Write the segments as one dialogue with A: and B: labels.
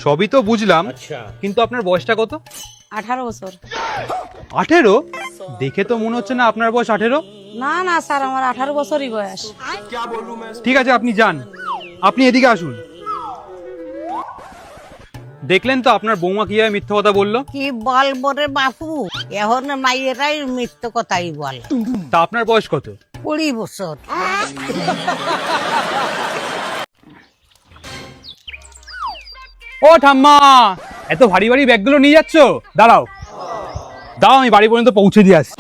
A: সবই তো বুঝলাম, কিন্তু আপনার বয়সটা কত?
B: 18 বছর।
A: 18? দেখে তো মনে হচ্ছে না আপনার বয়স 18।
B: না না স্যার, আমার 18 বছরই বয়স।
A: ঠিক আছে, আপনি যান, আপনি এদিকে আসুন। দেখলেন তো আপনার বৌমা কিভাবে মিথ্যা কথা বললো।
C: কি বলবো রে বাপু, এখন মাইয়েরাই মিথ্য কথাই বলে।
A: তা আপনার বয়স কত?
C: 20 বছর।
A: ও ঠাম্মা, এত ভারী ভারী ব্যাগগুলো নিয়ে যাচ্ছ? দাঁড়াও দাও, আমি বাড়ি পর্যন্ত পৌঁছে দিয়ে আসি।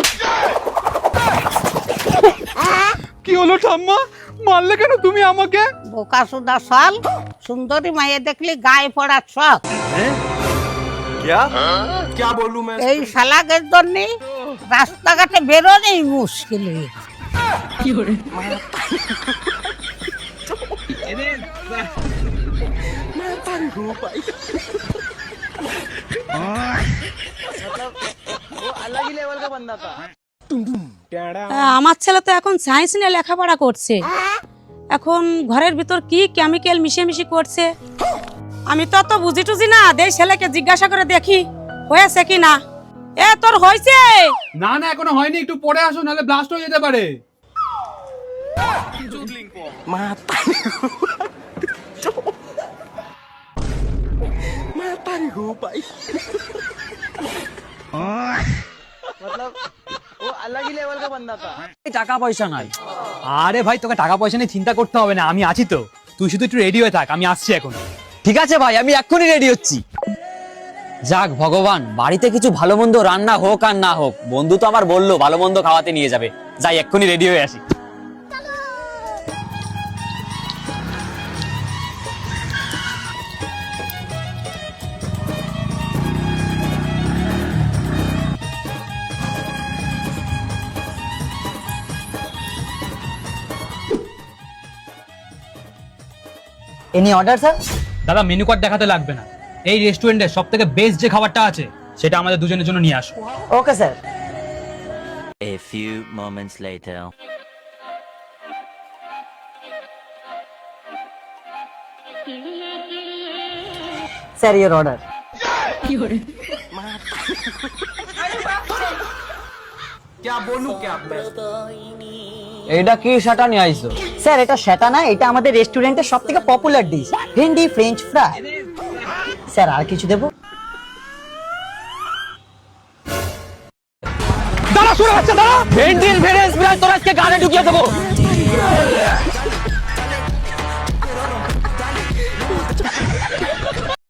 A: কি হলো ঠাম্মা, মারলে কেন তুমি আমাকে?
C: বোকা সুদা সাল, সুন্দরী মাইয়ে দেখলি গায়ে পড়ার শখ। এই শালাকের জন্য রাস্তাঘাটে বেরোনেই মুশকিল হয়ে গেছে।
B: আমার ছেলে তো এখন সায়েন্স নিয়ে লেখাপড়া করছে। এখন ঘরের ভিতর কি কেমিক্যাল মিশে করছে, আমি তো অত বুঝি টুঝি না। দেই ছেলেকে জিজ্ঞাসা করে দেখি হয়েছে কি না। এ তোর হয়েছে?
A: না না, এখনো হয়নি, একটু পরে আসো, নাহলে ব্লাস্ট হয়ে যেতে পারে।
D: টাকা পয়সা নাই।
A: আরে ভাই, তোকে টাকা পয়সা নিয়ে চিন্তা করতে হবে না, আমি আছি তো। তুই শুধু একটু রেডি হয়ে থাক, আমি আসছি এখন।
D: ঠিক আছে ভাই, আমি এক্ষুনি রেডি হচ্ছি। যাক ভগবান, বাড়িতে কিছু ভালো মন্দ রান্না হোক আর না হোক, বন্ধু তো আমার বললো ভালো মন্দ খাওয়াতে নিয়ে যাবে। যাই এক্ষুনি রেডি হয়ে আসি।
E: Any order sir.
A: দাদা, মেনু কার্ড দেখাতে লাগবে না, এই রেস্টুরেন্টের সব থেকে বেস্ট যে খাবারটা আছে সেটা আমাদের দুজনের জন্য নিয়ে আসো।
E: Okay sir.
F: A few moments later.
E: Sir your order.
D: এইটা কি সেটা নিয়ে আইছো?
E: স্যার এটা সেটা না, এটা আমাদের রেস্টুরেন্টের সব থেকে পপুলার ডিশ, ভেন্ডি ফ্রেঞ্চ ফ্রাই। স্যার আর কিছু দেবো?
D: দাঁড়া, শুনে যাচ্ছে, দাঁড়া। ভেন্ডির ভেড়ে তোরা আজকে গানে ঢুকিয়ে দেবো।